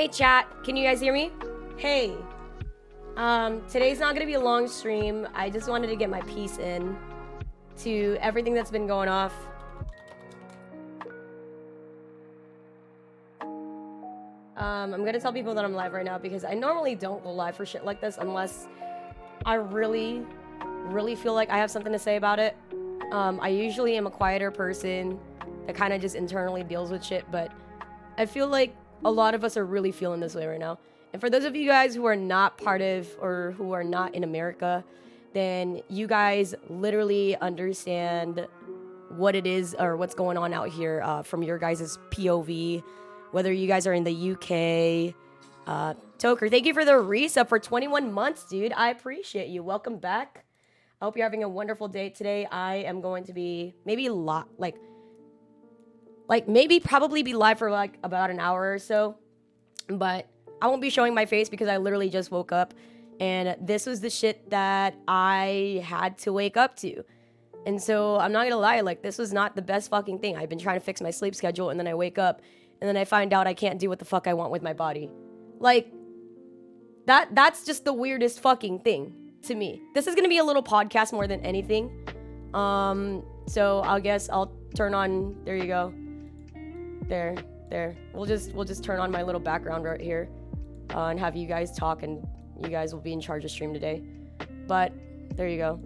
Hey chat, can you guys hear me? Hey. Today's not gonna be a long stream. I just wanted to get my piece in to everything that's been going off. I'm gonna tell people that I'm live right now because I normally don't go live for shit like this unless I really feel like I have something to say about it. I usually am a quieter person that kind of just internally deals with shit, but I feel like a lot of us are really feeling this way right now. And for those of you guys who are not part of or who are not in America, then you guys literally understand what it is or what's going on out here from your guys' POV, whether you guys are in the UK. Toker, thank you for the resub for 21 months, dude. I appreciate you. Welcome back. I hope you're having a wonderful day today. I am going to be maybe probably be live for like about an hour or so, but I won't be showing my face because I literally just woke up and this was the shit that I had to wake up to. And so I'm not gonna lie, like this was not the best fucking thing. I've been trying to fix my sleep schedule and then I wake up and then I find out I can't do what the fuck I want with my body. Like that's just the weirdest fucking thing to me. This is gonna be a little podcast more than anything. So I guess I'll turn on, there you go. There. We'll just turn on my little background right here and have you guys talk, and you guys will be in charge of stream today. But there you go.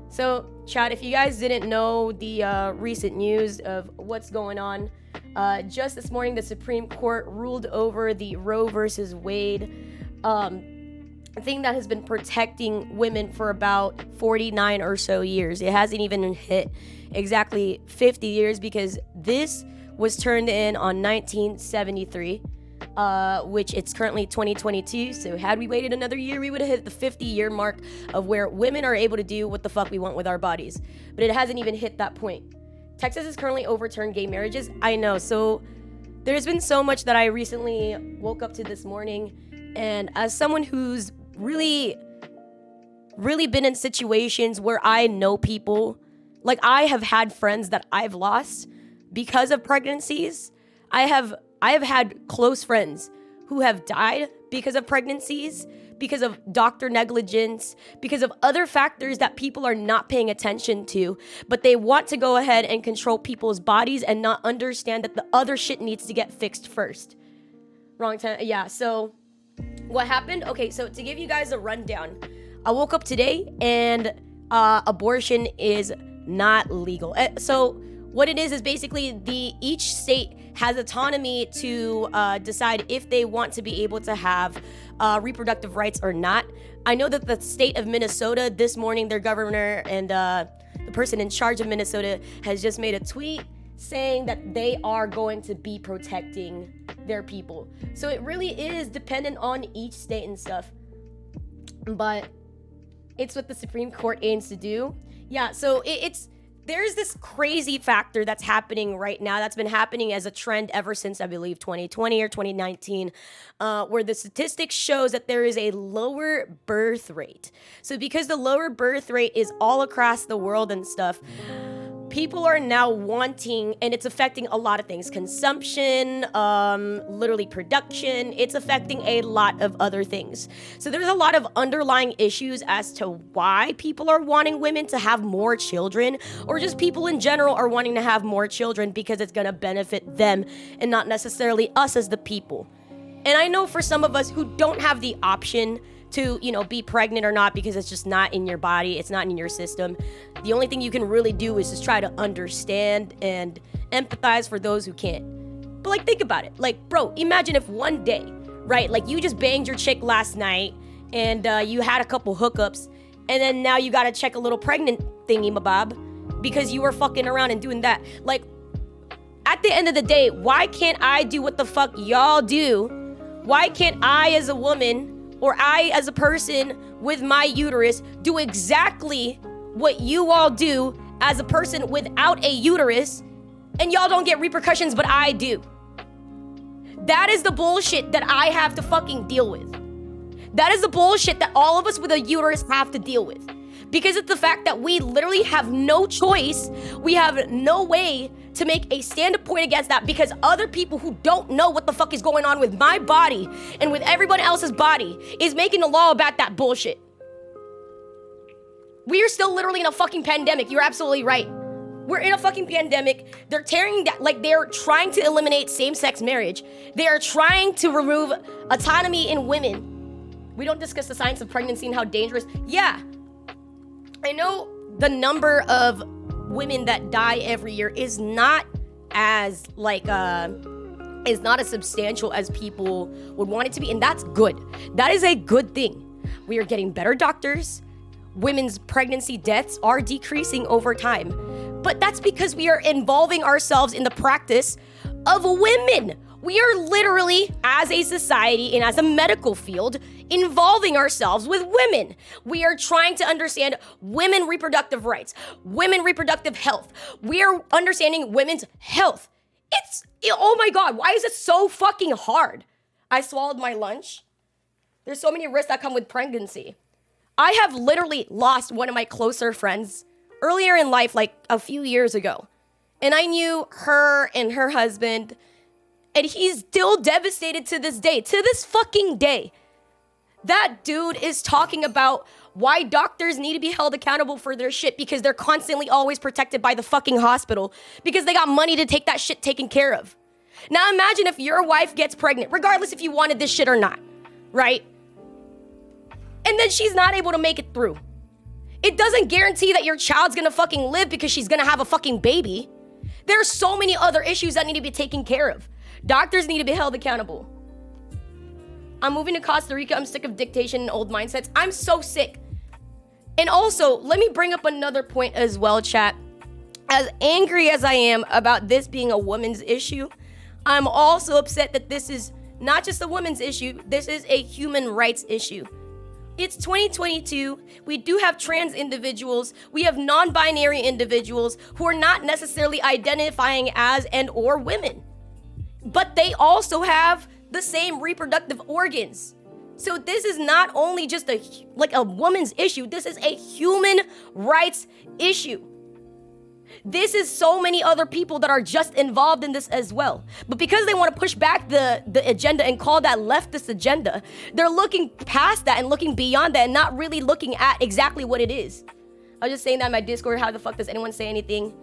So chat, if you guys didn't know the recent news of what's going on, just this morning the Supreme Court ruled over the Roe versus Wade thing that has been protecting women for about 49 or so years. It hasn't even hit exactly 50 years because this was turned in on 1973, which it's currently 2022. So had we waited another year, we would have hit the 50-year mark of where women are able to do what the fuck we want with our bodies. But it hasn't even hit that point. Texas has currently overturned gay marriages. I know. So there's been so much that I recently woke up to this morning. And as someone who's really been in situations where I know people, like I have had friends that I've lost because of pregnancies. I have had close friends who have died because of pregnancies, because of doctor negligence, because of other factors that people are not paying attention to, but they want to go ahead and control people's bodies and not understand that the other shit needs to get fixed first. Wrong time. Yeah, so what happened? Okay, so to give you guys a rundown, I woke up today and abortion is not legal. So what it is basically each state has autonomy to decide if they want to be able to have reproductive rights or not. I know that the state of Minnesota this morning, their governor and the person in charge of Minnesota has just made a tweet saying that they are going to be protecting their people. So it really is dependent on each state and stuff. But it's what the Supreme Court aims to do. Yeah, so there's this crazy factor that's happening right now that's been happening as a trend ever since I believe 2020 or 2019, where the statistics shows that there is a lower birth rate. So because the lower birth rate is all across the world and stuff, people are now wanting, and it's affecting a lot of things, consumption, literally production. It's affecting a lot of other things. So there's a lot of underlying issues as to why people are wanting women to have more children, or just people in general are wanting to have more children because it's gonna benefit them and not necessarily us as the people. And I know for some of us who don't have the option to, be pregnant or not because it's just not in your body, it's not in your system, the only thing you can really do is just try to understand and empathize for those who can't. But like, think about it. Like, bro, imagine if one day, right, like you just banged your chick last night and you had a couple hookups and then now you gotta check a little pregnant thingy mabob because you were fucking around and doing that. Like, at the end of the day, why can't I do what the fuck y'all do? Why can't I as a woman or I as a person with my uterus do exactly what you all do as a person without a uterus, and y'all don't get repercussions, but I do? That is the bullshit that I have to fucking deal with. That is the bullshit that all of us with a uterus have to deal with. Because it's the fact that we literally have no choice. We have no way to make a stand-up point against that because other people who don't know what the fuck is going on with my body and with everyone else's body is making a law about that bullshit. We are still literally in a fucking pandemic. You're absolutely right. We're in a fucking pandemic. They're tearing that, like they're trying to eliminate same-sex marriage. They are trying to remove autonomy in women. We don't discuss the science of pregnancy and how dangerous. Yeah, I know the number of women that die every year is not as is not as substantial as people would want it to be, and that's good. That is a good thing. We are getting better doctors. Women's pregnancy deaths are decreasing over time. But that's because we are involving ourselves in the practice of women. We are literally, as a society and as a medical field, involving ourselves with women. We are trying to understand women reproductive rights, women reproductive health. We are understanding women's health. Oh my God, why is it so fucking hard? I swallowed my lunch. There's so many risks that come with pregnancy. I have literally lost one of my closer friends earlier in life, like a few years ago. And I knew her and her husband, and he's still devastated to this day, to this fucking day. That dude is talking about why doctors need to be held accountable for their shit because they're constantly always protected by the fucking hospital because they got money to take that shit taken care of. Now imagine if your wife gets pregnant, regardless if you wanted this shit or not, right? And then she's not able to make it through. It doesn't guarantee that your child's gonna fucking live because she's gonna have a fucking baby. There are so many other issues that need to be taken care of. Doctors need to be held accountable. I'm moving to Costa Rica. I'm sick of dictation and old mindsets. I'm so sick. And also, let me bring up another point as well, chat. As angry as I am about this being a woman's issue, I'm also upset that this is not just a woman's issue. This is a human rights issue. It's 2022. We do have trans individuals. We have non-binary individuals who are not necessarily identifying as and or women. But they also have the same reproductive organs. So this is not only just a woman's issue. This is a human rights issue. This is so many other people that are just involved in this as well. But because they want to push back the agenda and call that leftist agenda, they're looking past that and looking beyond that and not really looking at exactly what it is. I was just saying that in my Discord. How the fuck does anyone say anything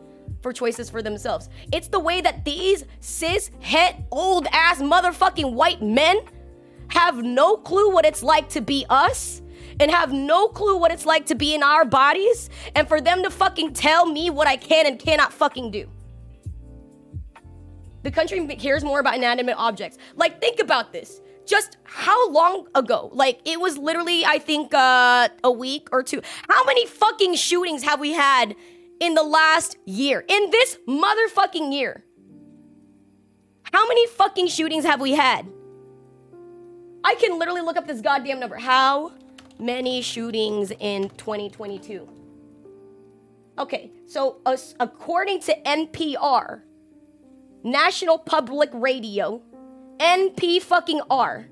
for choices for themselves? It's the way that these cis, het, old ass motherfucking white men have no clue what it's like to be us and have no clue what it's like to be in our bodies, and for them to fucking tell me what I can and cannot fucking do. The country cares more about inanimate objects. Like, think about this. Just how long ago? Like, it was literally, I think, a week or two. How many fucking shootings have we had in the last year? In this motherfucking year? How many fucking shootings have we had? I can literally look up this goddamn number. How many shootings in 2022? Okay, so according to NPR, National Public Radio, NP fucking R,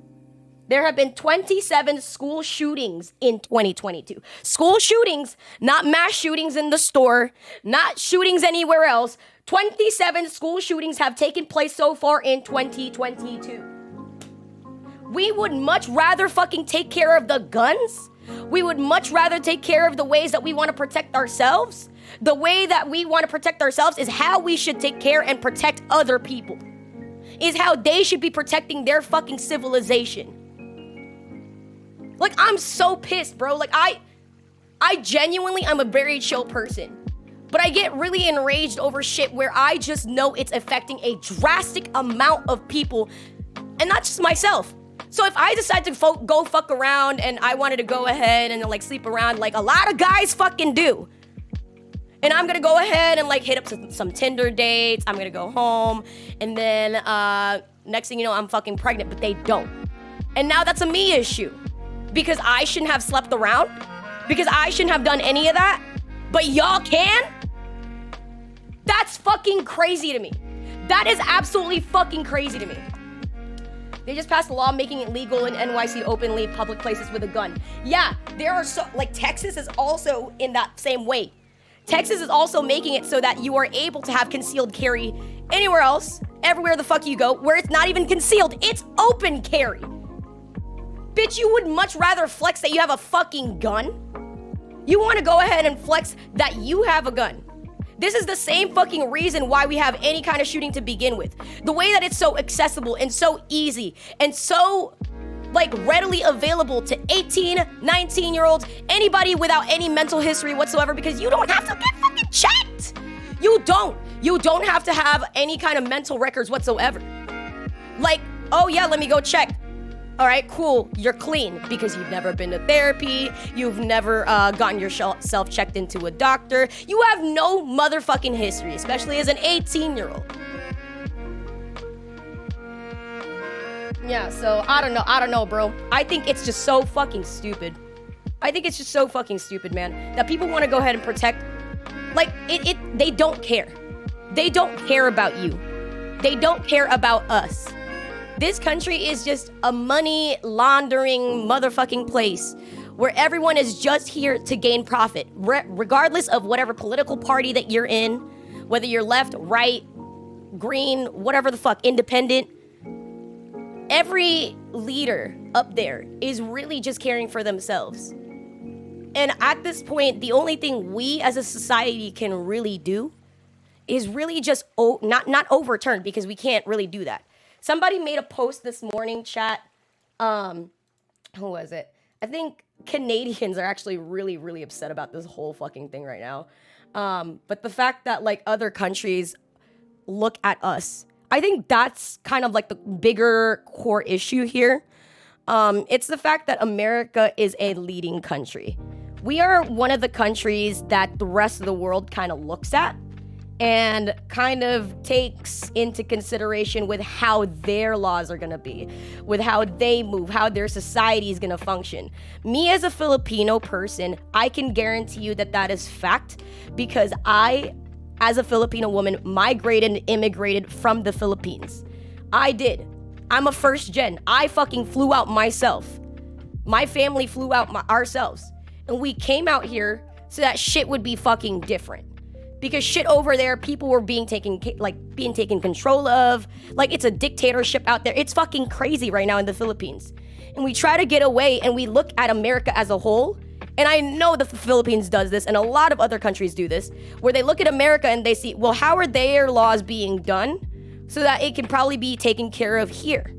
there have been 27 school shootings in 2022. School shootings, not mass shootings in the store, not shootings anywhere else. 27 school shootings have taken place so far in 2022. We would much rather fucking take care of the guns. We would much rather take care of the ways that we want to protect ourselves. The way that we want to protect ourselves is how we should take care and protect other people. Is how they should be protecting their fucking civilization. Like, I'm so pissed, bro. Like, I genuinely, I'm a very chill person. But I get really enraged over shit where I just know it's affecting a drastic amount of people. And not just myself. So if I decide to go fuck around and I wanted to go ahead and like sleep around like a lot of guys fucking do. And I'm gonna go ahead and like hit up some Tinder dates. I'm gonna go home. And then next thing you know, I'm fucking pregnant, but they don't. And now that's a me issue. Because I shouldn't have slept around. Because I shouldn't have done any of that. But y'all can? That's fucking crazy to me. That is absolutely fucking crazy to me. They just passed a law making it legal in NYC openly public places with a gun. Yeah, there are so, like Texas is also in that same way. Texas is also making it so that you are able to have concealed carry anywhere else, everywhere the fuck you go, where it's not even concealed, it's open carry. Bitch, you would much rather flex that you have a fucking gun? You want to go ahead and flex that you have a gun. This is the same fucking reason why we have any kind of shooting to begin with. The way that it's so accessible and so easy and so like readily available to 18, 19-year-olds, anybody without any mental history whatsoever, because you don't have to get fucking checked. You don't have to have any kind of mental records whatsoever. Like, oh yeah, let me go check. All right, cool, you're clean because you've never been to therapy, you've never gotten yourself checked into a doctor, you have no motherfucking history, especially as an 18-year-old. Yeah, so I don't know, bro. I think it's just so fucking stupid. I think it's just so fucking stupid, man, that people want to go ahead and protect, like, they don't care. They don't care about you. They don't care about us. This country is just a money laundering motherfucking place where everyone is just here to gain profit, regardless of whatever political party that you're in, whether you're left, right, green, whatever the fuck, independent. Every leader up there is really just caring for themselves. And at this point, the only thing we as a society can really do is really just not overturn, because we can't really do that. Somebody made a post this morning, chat. Who was it? I think Canadians are actually really, really upset about this whole fucking thing right now. But the fact that like other countries look at us, I think that's kind of like the bigger core issue here. It's the fact that America is a leading country. We are one of the countries that the rest of the world kind of looks at and kind of takes into consideration with how their laws are gonna be, with how they move, how their society is gonna function. Me as a Filipino person, I can guarantee you that that is fact, because I, as a Filipino woman, migrated and immigrated from the Philippines. I did. I'm a first gen. I fucking flew out myself. My family flew out ourselves. And we came out here so that shit would be fucking different. Because shit over there, people were being taken control of. Like, it's a dictatorship out there. It's fucking crazy right now in the Philippines. And we try to get away and we look at America as a whole. And I know the Philippines does this, and a lot of other countries do this, where they look at America and they see, well, how are their laws being done so that it can probably be taken care of here?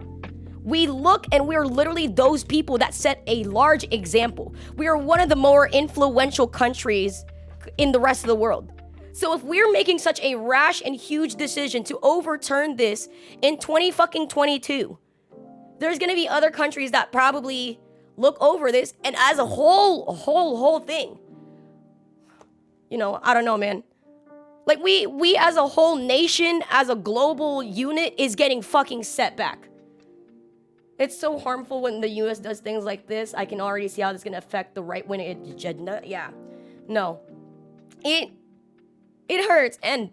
We look and we're literally those people that set a large example. We are one of the more influential countries in the rest of the world. So if we're making such a rash and huge decision to overturn this in 2022, there's gonna be other countries that probably look over this, and as a whole thing, you know, I don't know, man. Like we as a whole nation, as a global unit, is getting fucking set back. It's so harmful when the US does things like this. I can already see how this is gonna affect the right-wing agenda. Yeah, no, it hurts, and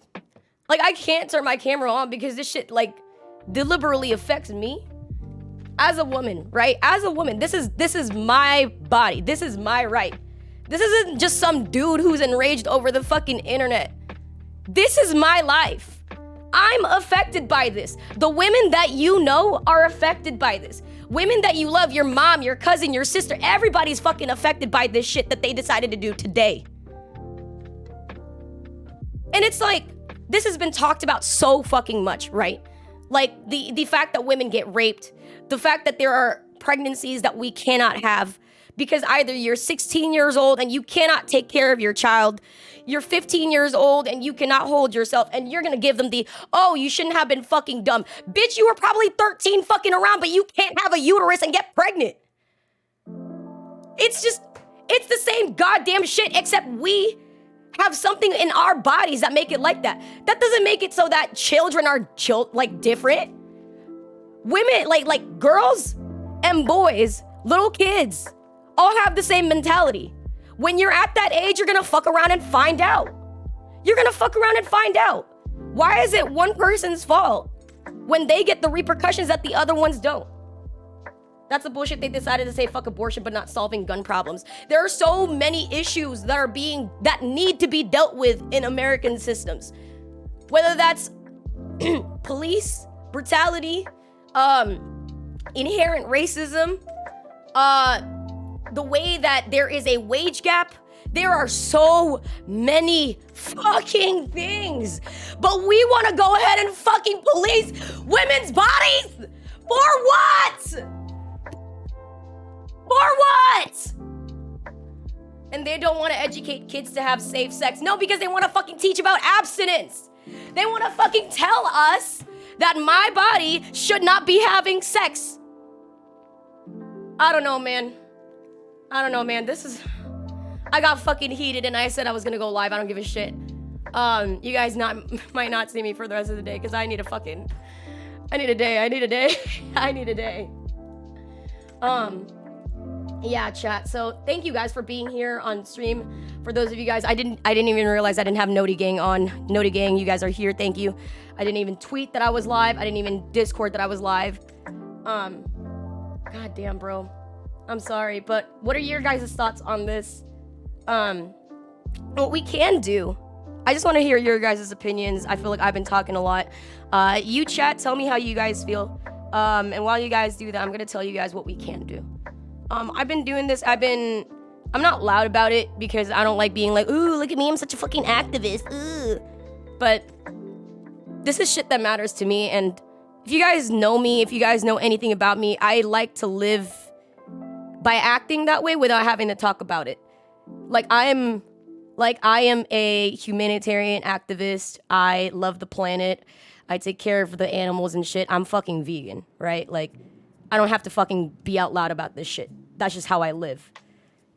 like I can't turn my camera on because this shit like deliberately affects me. As a woman, right? As a woman, this is my body. This is my right. This isn't just some dude who's enraged over the fucking internet. This is my life. I'm affected by this. The women that you know are affected by this. Women that you love, your mom, your cousin, your sister, everybody's fucking affected by this shit that they decided to do today. And it's like, this has been talked about so fucking much, right? Like the fact that women get raped, the fact that there are pregnancies that we cannot have because either you're 16 years old and you cannot take care of your child, you're 15 years old and you cannot hold yourself, and you're gonna give them the, oh, you shouldn't have been fucking dumb. Bitch, you were probably 13 fucking around, but you can't have a uterus and get pregnant. It's the same goddamn shit, except we have something in our bodies that make it like that. That doesn't make it so that children are different. Women, like girls and boys, little kids, all have the same mentality. When you're at that age, you're gonna fuck around and find out. You're gonna fuck around and find out. Why is it one person's fault when they get the repercussions that the other ones don't? That's the bullshit they decided to say fuck abortion, but not solving gun problems. There are so many issues that need to be dealt with in American systems. Whether that's police brutality, inherent racism, the way that there is a wage gap. There are so many fucking things. But we want to go ahead and fucking police women's bodies? For what? For what? And they don't want to educate kids to have safe sex. No, because they want to fucking teach about abstinence. They want to fucking tell us that my body should not be having sex. I don't know, man. I got fucking heated and I said I was gonna go live. I don't give a shit. You guys might not see me for the rest of the day because I need a day. Yeah, chat. So thank you guys for being here on stream. For those of you guys, I didn't even realize I didn't have Noti Gang on. Noti Gang, you guys are here. Thank you. I didn't even tweet that I was live. I didn't even Discord that I was live. God damn, bro. I'm sorry, but what are your guys' thoughts on this? What we can do, I just want to hear your guys' opinions. I feel like I've been talking a lot. You chat, tell me how you guys feel. And while you guys do that, I'm gonna tell you guys what we can do. I've been doing this. I'm not loud about it because I don't like being like, ooh, look at me, I'm such a fucking activist. Ooh. But this is shit that matters to me. And if you guys know me, if you guys know anything about me, I like to live by acting that way without having to talk about it. I am a humanitarian activist. I love the planet. I take care of the animals and shit. I'm fucking vegan, right? Like, I don't have to fucking be out loud about this shit. That's just how I live.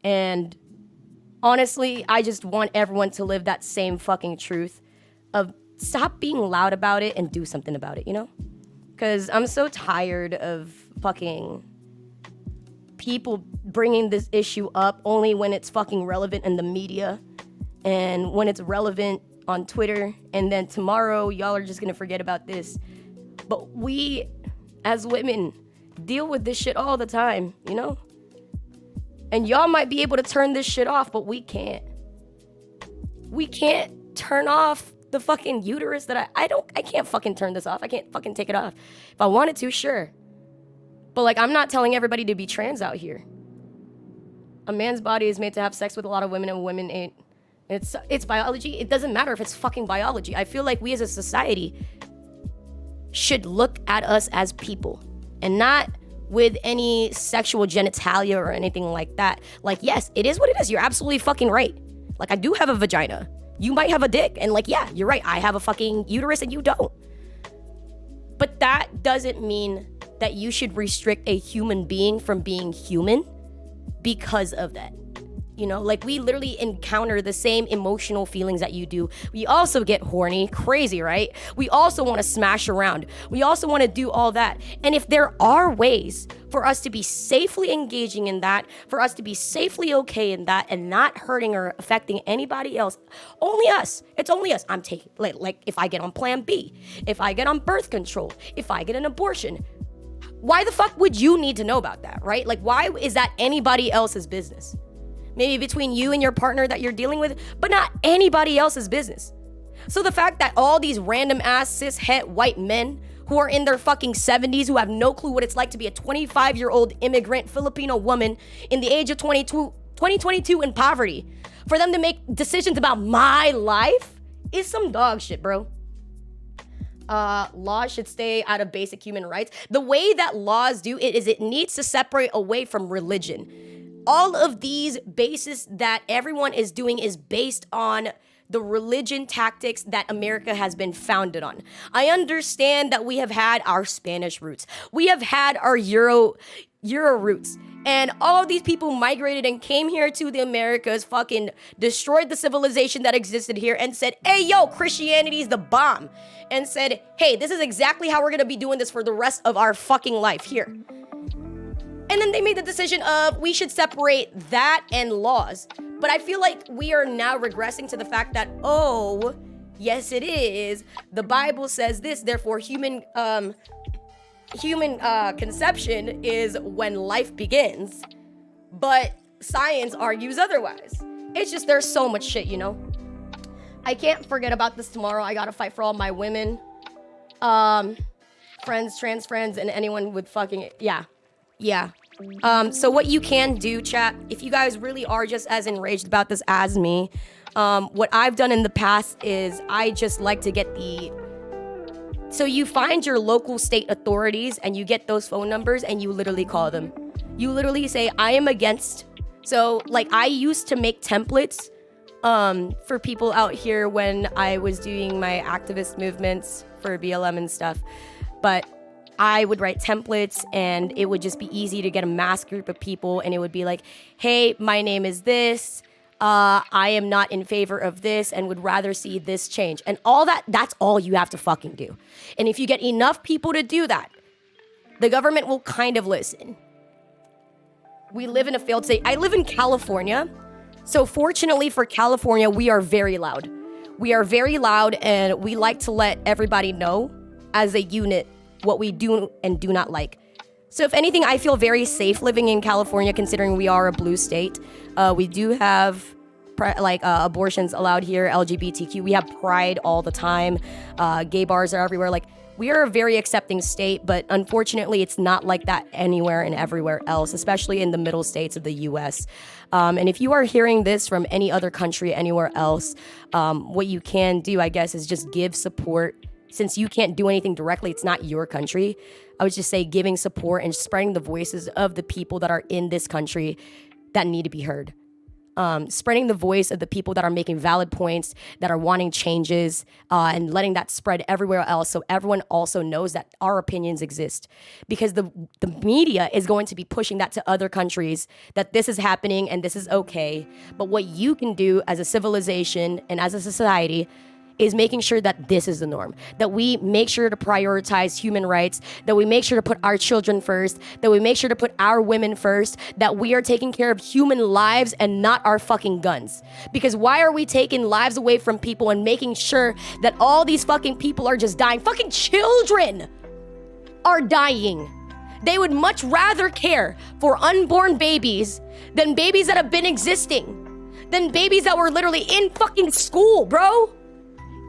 And honestly, I just want everyone to live that same fucking truth of stop being loud about it and do something about it, you know? Because I'm so tired of fucking people bringing this issue up only when it's fucking relevant in the media and when it's relevant on Twitter, and then tomorrow y'all are just gonna forget about this. But we, as women, deal with this shit all the time, you know? And y'all might be able to turn this shit off, but we can't. We can't turn off the fucking uterus that I can't fucking turn this off. I can't fucking take it off. If I wanted to, sure. But like, I'm not telling everybody to be trans out here. A man's body is made to have sex with a lot of women and women ain't. It's biology. It doesn't matter if it's fucking biology. I feel like we as a society should look at us as people and not with any sexual genitalia or anything like that. Like, yes, it is what it is. You're absolutely fucking right. Like, I do have a vagina. You might have a dick. And like, yeah, you're right. I have a fucking uterus and you don't. But that doesn't mean that you should restrict a human being from being human because of that. You know, like, we literally encounter the same emotional feelings that you do. We also get horny, crazy, right? We also want to smash around. We also want to do all that. And if there are ways for us to be safely engaging in that, for us to be safely okay in that and not hurting or affecting anybody else, only us. It's only us. I'm taking, like if I get on Plan B, if I get on birth control, if I get an abortion, why the fuck would you need to know about that, right? Like, why is that anybody else's business? Maybe between you and your partner that you're dealing with, but not anybody else's business. So the fact that all these random ass cis-het white men who are in their fucking 70s, who have no clue what it's like to be a 25-year-old immigrant Filipino woman in the age of 2022 in poverty, for them to make decisions about my life is some dog shit, bro. Laws should stay out of basic human rights. The way that laws do it is it needs to separate away from religion. All of these bases that everyone is doing is based on the religion tactics that America has been founded on. I understand that we have had our Spanish roots. We have had our Euro roots. And all of these people migrated and came here to the Americas, fucking destroyed the civilization that existed here and said, hey, yo, Christianity's the bomb. And said, hey, this is exactly how we're gonna be doing this for the rest of our fucking life here. And then they made the decision of we should separate that and laws. But I feel like we are now regressing to the fact that, oh, yes, it is. The Bible says this, therefore human human conception is when life begins, but science argues otherwise. It's just there's so much shit, you know. I can't forget about this tomorrow. I gotta fight for all my women, friends, trans friends, and anyone with fucking yeah. So what you can do, chat, if you guys really are just as enraged about this as me, what I've done in the past is I just like to get so you find your local state authorities and you get those phone numbers and you literally call them. You literally say, I am against. So like I used to make templates for people out here when I was doing my activist movements for BLM and stuff. But I would write templates and it would just be easy to get a mass group of people, and it would be like, hey, my name is this. I am not in favor of this and would rather see this change. And all that's all you have to fucking do. And if you get enough people to do that, the government will kind of listen. We live in a failed state. I live in California. So fortunately for California, we are very loud. We are very loud, and we like to let everybody know as a unit what we do and do not like. So if anything, I feel very safe living in California, considering we are a blue state. We do have abortions allowed here, LGBTQ. We have pride all the time. Gay bars are everywhere. Like, we are a very accepting state, but unfortunately, it's not like that anywhere and everywhere else, especially in the middle states of the U.S. And if you are hearing this from any other country anywhere else, what you can do, I guess, is just give support. Since you can't do anything directly, it's not your country. I would just say giving support and spreading the voices of the people that are in this country that need to be heard. Spreading the voice of the people that are making valid points, that are wanting changes, and letting that spread everywhere else so everyone also knows that our opinions exist. Because the media is going to be pushing that to other countries, that this is happening and this is okay. But what you can do as a civilization and as a society is making sure that this is the norm, that we make sure to prioritize human rights, that we make sure to put our children first, that we make sure to put our women first, that we are taking care of human lives and not our fucking guns. Because why are we taking lives away from people and making sure that all these fucking people are just dying? Fucking children are dying. They would much rather care for unborn babies than babies that have been existing, than babies that were literally in fucking school, bro.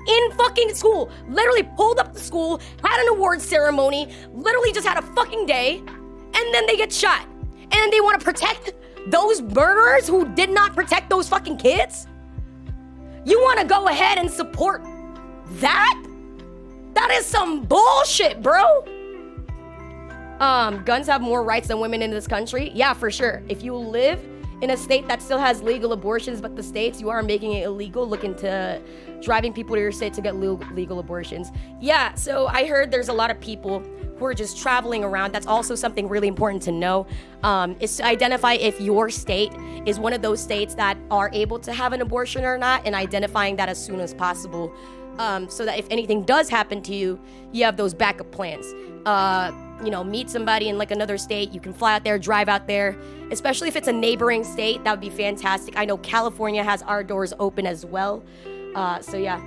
In fucking school, literally pulled up to school, had an award ceremony, literally just had a fucking day, and then they get shot. And they want to protect those murderers who did not protect those fucking kids? You want to go ahead and support that? That is some bullshit, bro. Guns have more rights than women in this country? Yeah, for sure. If you live in a state that still has legal abortions, but the states you are making it illegal, look into driving people to your state to get legal abortions. Yeah, so I heard there's a lot of people who are just traveling around. That's also something really important to know, is to identify if your state is one of those states that are able to have an abortion or not, and identifying that as soon as possible, so that if anything does happen to you, you have those backup plans. Meet somebody in like another state. You can fly out there, drive out there, especially if it's a neighboring state. That would be fantastic. I know California has our doors open as well. So yeah,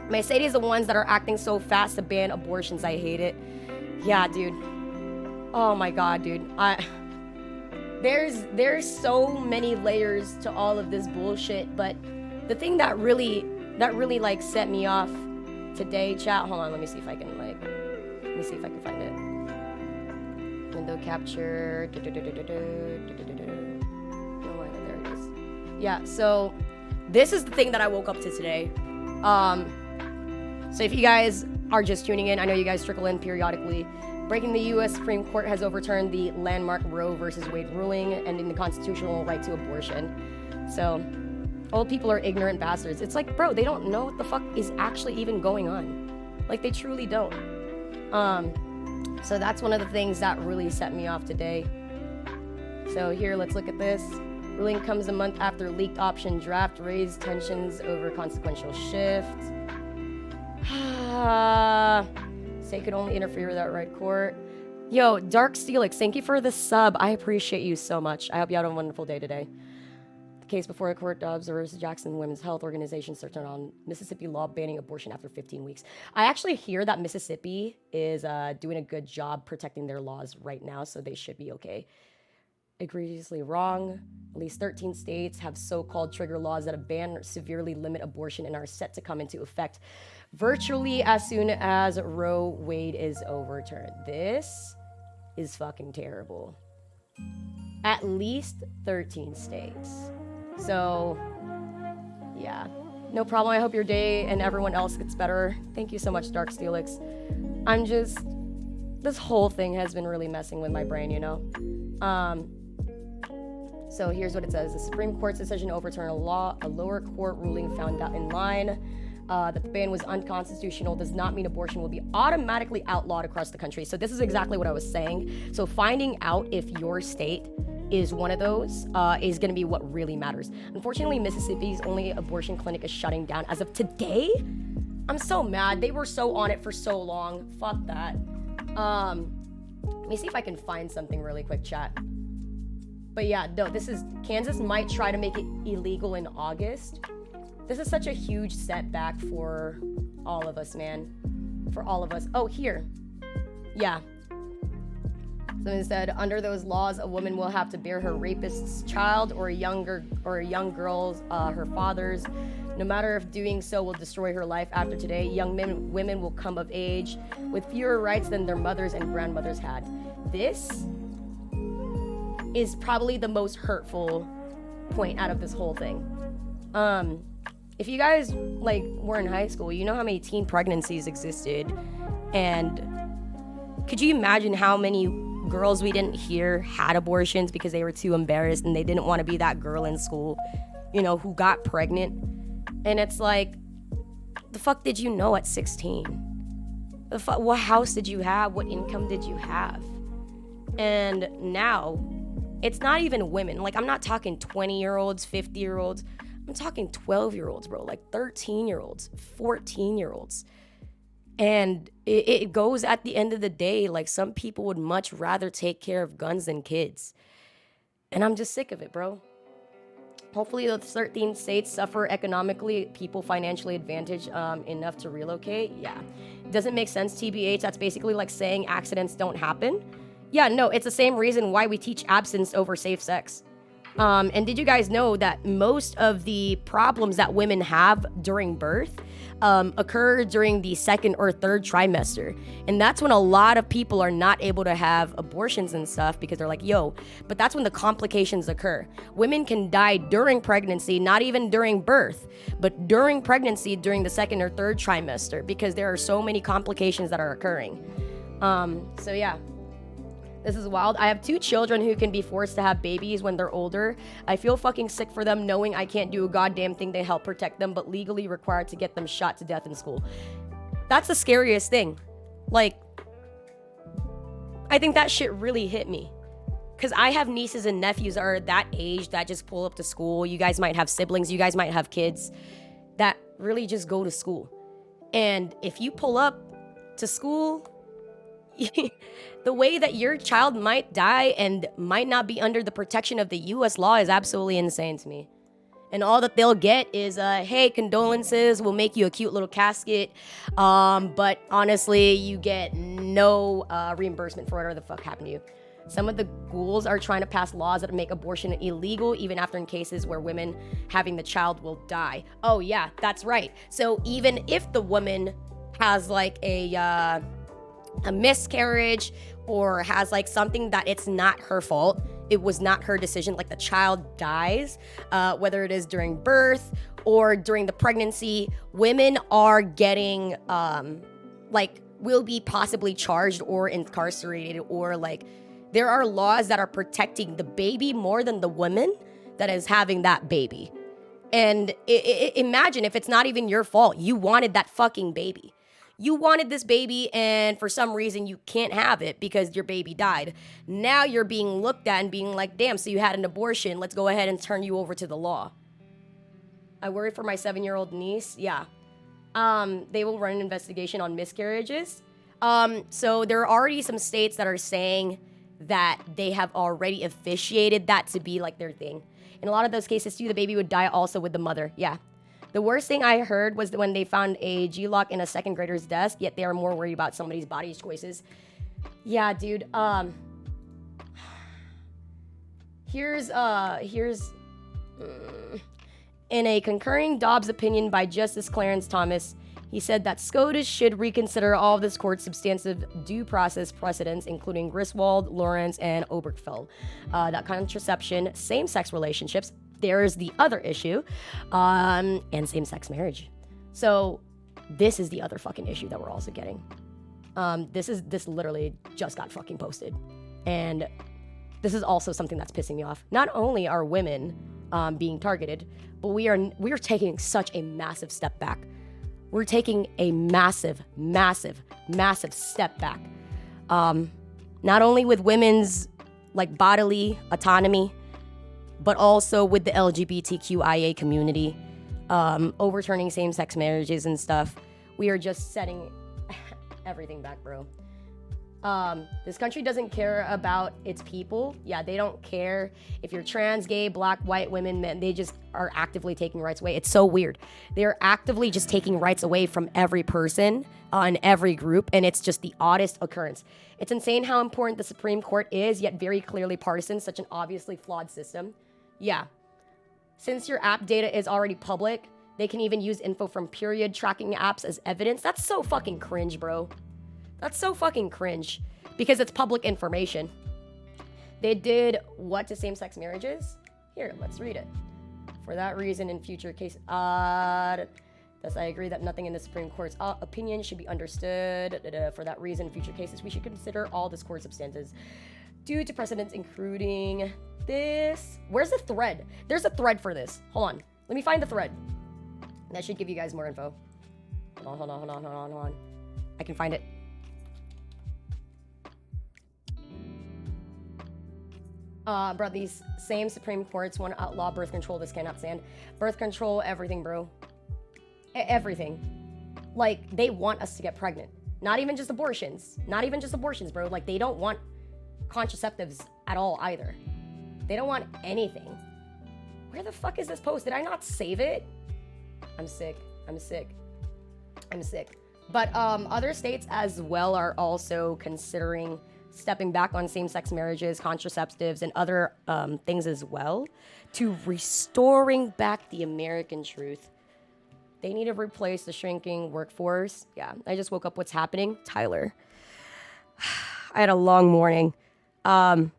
my state is the ones that are acting so fast to ban abortions. I hate it. Yeah, dude. Oh my God, dude. There's so many layers to all of this bullshit. But the thing that really like set me off today, chat. Hold on, let me see if I can find it. Window capture. Oh, there it is. Yeah, so this is the thing that I woke up to today. So if you guys are just tuning in, I know you guys trickle in periodically. Breaking the U.S. Supreme Court has overturned the landmark Roe versus Wade ruling, ending the constitutional right to abortion. So old people are ignorant bastards. It's like, bro, they don't know what the fuck is actually even going on. Like, they truly don't. So that's one of the things that really set me off today. So here, let's look at this. Ruling comes a month after leaked option draft raised tensions over consequential shift. Say could only interfere with that right court. Yo, Dark Steelix, thank you for the sub. I appreciate you so much. I hope you had a wonderful day today. case before the court observers Jackson Women's Health Organization searching on Mississippi law banning abortion after 15 weeks. I actually hear that Mississippi is doing a good job protecting their laws right now, so they should be okay. Egregiously wrong. At least 13 states have so-called trigger laws that ban or severely limit abortion and are set to come into effect virtually as soon as Roe Wade is overturned. This is fucking terrible. At least 13 states. So, yeah. No problem. I hope your day and everyone else gets better. Thank you so much, Dark Steelix. This whole thing has been really messing with my brain, you know? So here's what it says. The Supreme Court's decision to overturn a lower court ruling found that in line that the ban was unconstitutional does not mean abortion will be automatically outlawed across the country. So this is exactly what I was saying. So finding out if your state is one of those is going to be what really matters. Unfortunately, Mississippi's only abortion clinic is shutting down as of today. I'm so mad. They were so on it for so long. Fuck that. Let me see if I can find something really quick, chat. But yeah, no, Kansas might try to make it illegal in August. This is such a huge setback for all of us, man. For all of us. Oh, here. Yeah. So instead, under those laws, a woman will have to bear her rapist's child or a young girl's her father's. No matter if doing so will destroy her life after today, young women will come of age with fewer rights than their mothers and grandmothers had. This is probably the most hurtful point out of this whole thing. If you guys were in high school, you know how many teen pregnancies existed, and could you imagine how many girls we didn't hear had abortions because they were too embarrassed and they didn't want to be that girl in school, you know, who got pregnant? And it's like, the fuck did you know at 16? What house did you have? What income did you have? And now, it's not even women. I'm not talking 20-year-olds, 50-year-olds. I'm talking 12-year-olds, bro. 13-year-olds, 14-year-olds. And it goes at the end of the day, some people would much rather take care of guns than kids. And I'm just sick of it, bro. Hopefully the 13 states suffer economically, people financially advantaged enough to relocate. Yeah. Doesn't make sense, TBH. That's basically like saying accidents don't happen. Yeah, no, it's the same reason why we teach abstinence over safe sex. And did you guys know that most of the problems that women have during birth occur during the second or third trimester? And that's when a lot of people are not able to have abortions and stuff because they're like, yo, but that's when the complications occur. Women can die during pregnancy, not even during birth, but during pregnancy, during the second or third trimester, because there are so many complications that are occurring. So yeah. This is wild. I have 2 children who can be forced to have babies when they're older. I feel fucking sick for them knowing I can't do a goddamn thing to help protect them, but legally required to get them shot to death in school. That's the scariest thing. I think that shit really hit me. Because I have nieces and nephews that are that age that just pull up to school. You guys might have siblings. You guys might have kids that really just go to school. And if you pull up to school, the way that your child might die and might not be under the protection of the U.S. law is absolutely insane to me. And all that they'll get is, hey, condolences, we'll make you a cute little casket. But honestly, you get no reimbursement for whatever the fuck happened to you. Some of the schools are trying to pass laws that make abortion illegal, even after in cases where women having the child will die. Oh, yeah, that's right. So even if the woman has a miscarriage or has something that it's not her fault, it was not her decision, the child dies, whether it is during birth or during the pregnancy, women are getting will be possibly charged or incarcerated, or there are laws that are protecting the baby more than the woman that is having that baby. And imagine if it's not even your fault. You wanted that fucking baby. You wanted this baby, and for some reason you can't have it because your baby died. Now you're being looked at and being like, damn, so you had an abortion. Let's go ahead and turn you over to the law. I worry for my 7-year-old niece. Yeah. They will run an investigation on miscarriages. So there are already some states that are saying that they have already officiated that to be like their thing. In a lot of those cases too, the baby would die also with the mother. Yeah. The worst thing I heard was when they found a G-lock in a second grader's desk, yet they were more worried about somebody's body choices. Yeah, dude. Here's in a concurring Dobbs opinion by Justice Clarence Thomas, he said that SCOTUS should reconsider all of this court's substantive due process precedents, including Griswold, Lawrence, and Obergefell, that contraception, same-sex relationships, there's the other issue, and same-sex marriage. So this is the other fucking issue that we're also getting. This literally just got fucking posted. And this is also something that's pissing me off. Not only are women being targeted, but we are taking such a massive step back. We're taking a massive, massive, massive step back. Not only with women's like bodily autonomy, but also with the LGBTQIA community, overturning same-sex marriages and stuff. We are just setting everything back, bro. This country doesn't care about its people. Yeah, they don't care if you're trans, gay, black, white, women, men. They just are actively taking rights away. It's so weird. They're actively just taking rights away from every person in every group, and it's just the oddest occurrence. It's insane how important the Supreme Court is, yet very clearly partisan, such an obviously flawed system. Yeah. Since your app data is already public, they can even use info from period tracking apps as evidence. That's so fucking cringe, bro. That's so fucking cringe because it's public information. They did what to same-sex marriages? Here, let's read it. For that reason, in future cases, thus I agree that nothing in the Supreme Court's opinion should be understood. For that reason, in future cases, we should consider all this court's substances due to precedents, including this. Where's the thread? There's a thread for this. Hold on. Let me find the thread. That should give you guys more info. Hold on. I can find it. Bro, these same Supreme Courts want to outlaw birth control. This cannot stand. Birth control, everything, bro. Everything. Like, they want us to get pregnant. Not even just abortions. Not even just abortions, bro. Like, they don't want contraceptives at all either. They don't want anything. Where the fuck is this post? Did I not save it? I'm sick. But other states as well are also considering stepping back on same-sex marriages, contraceptives, and other things as well to restoring back the American truth. They need to replace the shrinking workforce. Yeah, I just woke up. What's happening? Tyler. I had a long morning. But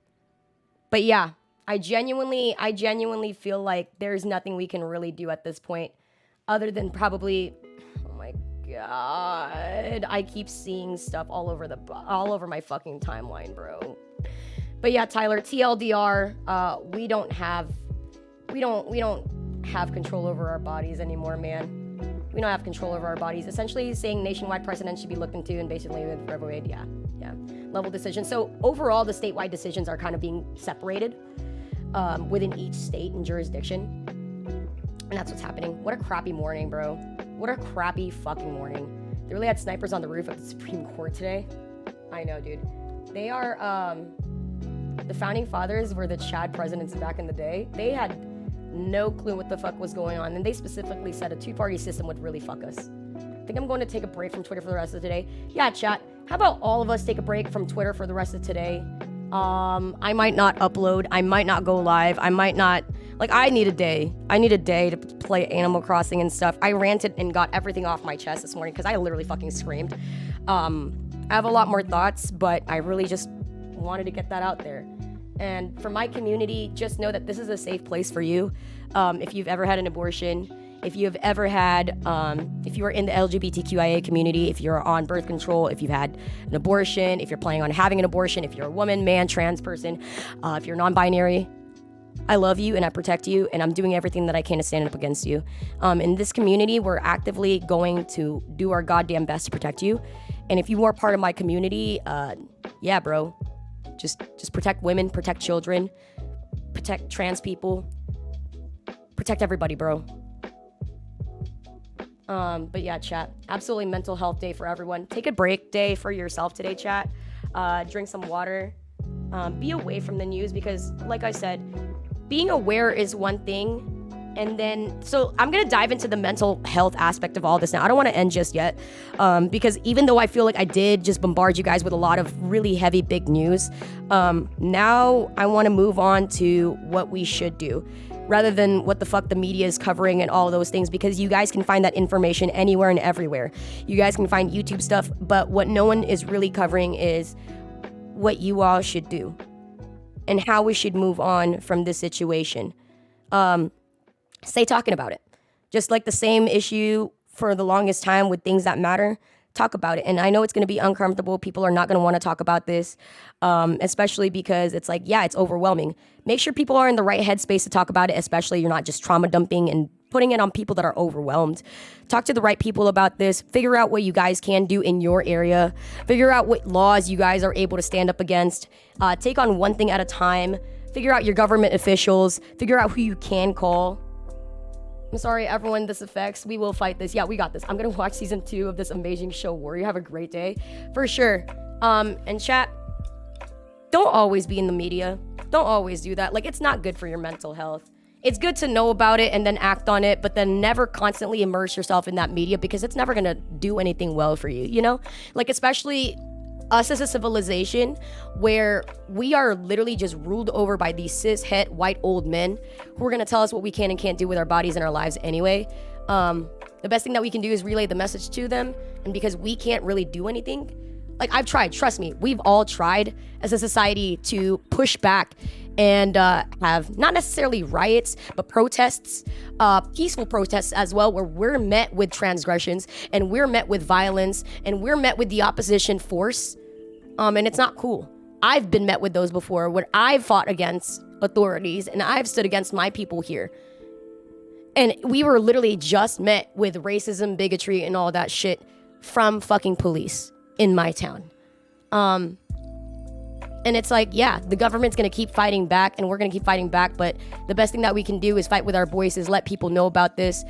yeah, I genuinely feel like there's nothing we can really do at this point other than probably, oh my God, I keep seeing stuff all over my fucking timeline, bro. But yeah, Tyler, TLDR, we don't have control over our bodies anymore, man. We don't have control over our bodies. Essentially saying nationwide precedents should be looked into, and basically with Roe Wade, yeah, level decisions. So overall, the statewide decisions are kind of being separated within each state and jurisdiction. And that's what's happening. What a crappy morning, bro. What a crappy fucking morning. They really had snipers on the roof of the Supreme Court today. I know, dude. They are, the founding fathers were the Chad presidents back in the day. They had no clue what the fuck was going on. And they specifically said a two-party system would really fuck us. I think I'm going to take a break from Twitter for the rest of today. Yeah, chat. How about all of us take a break from Twitter for the rest of today? I might not upload. I might not go live. I might not... Like, I need a day. I need a day to play Animal Crossing and stuff. I ranted and got everything off my chest this morning because I literally fucking screamed. I have a lot more thoughts, but I really just wanted to get that out there. And for my community, just know that this is a safe place for you. If you've ever had an abortion, if you've ever had, if you are in the LGBTQIA community, if you're on birth control, if you've had an abortion, if you're planning on having an abortion, if you're a woman, man, trans person, if you're non-binary, I love you and I protect you, and I'm doing everything that I can to stand up against you. In this community, we're actively going to do our goddamn best to protect you. And if you are part of my community, yeah, bro, just protect women, protect children, protect trans people, protect everybody, bro. But yeah, chat, absolutely mental health day for everyone. Take a break day for yourself today, chat. Drink some water. Be away from the news because, like I said, being aware is one thing. And then, so I'm going to dive into the mental health aspect of all this now. I don't want to end just yet because even though I feel like I did just bombard you guys with a lot of really heavy, big news, now I want to move on to what we should do rather than what the fuck the media is covering and all those things, because you guys can find that information anywhere and everywhere. You guys can find YouTube stuff, but what no one is really covering is what you all should do and how we should move on from this situation. Stay talking about it. Just like the same issue for the longest time with things that matter, talk about it. And I know it's going to be uncomfortable. People are not going to want to talk about this, especially because it's like, yeah, it's overwhelming. Make sure people are in the right headspace to talk about it, especially you're not just trauma dumping and putting it on people that are overwhelmed. Talk to the right people about this. Figure out what you guys can do in your area. Figure out what laws you guys are able to stand up against. Take on one thing at a time. Figure out your government officials. Figure out who you can call. I'm sorry, everyone, this affects. We will fight this. Yeah, we got this. I'm going to watch season 2 of this amazing show, Warrior. Have a great day. For sure. And chat, don't always be in the media. Don't always do that. Like, it's not good for your mental health. It's good to know about it and then act on it, but then never constantly immerse yourself in that media because it's never going to do anything well for you, you know? Like, especially us as a civilization where we are literally just ruled over by these cis-het white old men who are going to tell us what we can and can't do with our bodies and our lives anyway. The best thing that we can do is relay the message to them, and because we can't really do anything, like, I've tried, trust me, we've all tried as a society to push back and have not necessarily riots, but protests, peaceful protests as well, where we're met with transgressions and we're met with violence and we're met with the opposition force. And it's not cool. I've been met with those before when I've fought against authorities and I've stood against my people here. And we were literally just met with racism, bigotry, and all that shit from fucking police in my town. And it's like, yeah, the government's going to keep fighting back and we're going to keep fighting back. But the best thing that we can do is fight with our voices, let people know about this.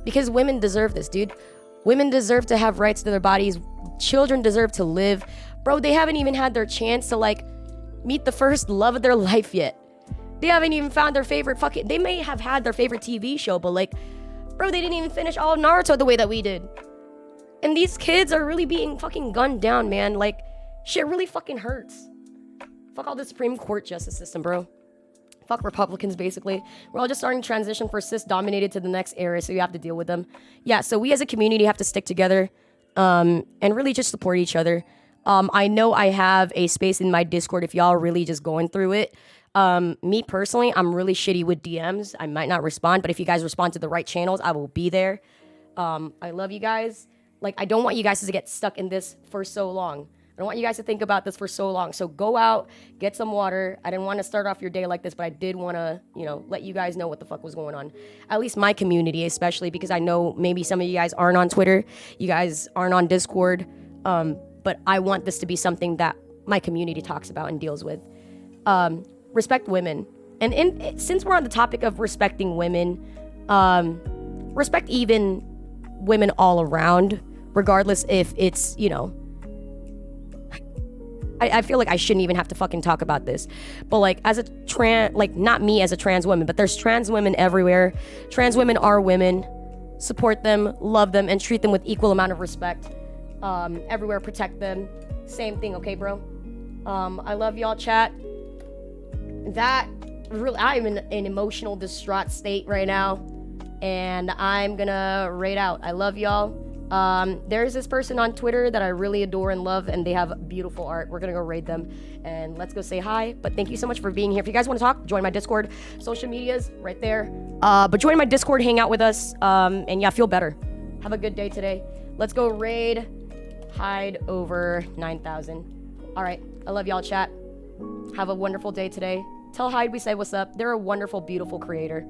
Because women deserve this, dude. Women deserve to have rights to their bodies. Children deserve to live. Bro, they haven't even had their chance to, like, meet the first love of their life yet. They haven't even found their favorite they may have had their favorite TV show, but, like, bro, they didn't even finish all of Naruto the way that we did. And these kids are really being fucking gunned down, man. Like, shit really fucking hurts. Fuck all the Supreme Court justice system, bro. Fuck Republicans, basically. We're all just starting to transition for cis-dominated to the next era, so you have to deal with them. Yeah, so we as a community have to stick together and really just support each other. I know I have a space in my Discord if y'all are really just going through it. Me personally, I'm really shitty with DMs. I might not respond, but if you guys respond to the right channels, I will be there. I love you guys. Like, I don't want you guys to get stuck in this for so long. I don't want you guys to think about this for so long. So go out, get some water. I didn't want to start off your day like this, but I did want to, you know, let you guys know what the fuck was going on. At least my community, especially because I know maybe some of you guys aren't on Twitter. You guys aren't on Discord. But I want this to be something that my community talks about and deals with. Respect women. And since we're on the topic of respecting women, respect even women all around, regardless if it's, you know, I feel like I shouldn't even have to fucking talk about this, but like as a not me as a trans woman, but there's trans women everywhere. Trans women are women. Support them, love them, and treat them with equal amount of respect. Everywhere, protect them. Same thing, okay, bro? I love y'all, chat. That really, I'm in an emotional, distraught state right now, and I'm gonna raid out. I love y'all. There's this person on Twitter that I really adore and love, and they have beautiful art. We're gonna go raid them, and let's go say hi. But thank you so much for being here. If you guys want to talk, join my Discord. Social media's right there. But join my Discord, hang out with us, and yeah, feel better. Have a good day today. Let's go raid Hide over 9,000. All right, I love y'all, chat. Have a wonderful day today. Tell Hyde we say what's up. They're a wonderful, beautiful creator.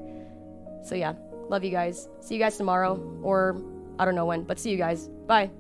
So yeah, love you guys. See you guys tomorrow, or I don't know when, but see you guys. Bye.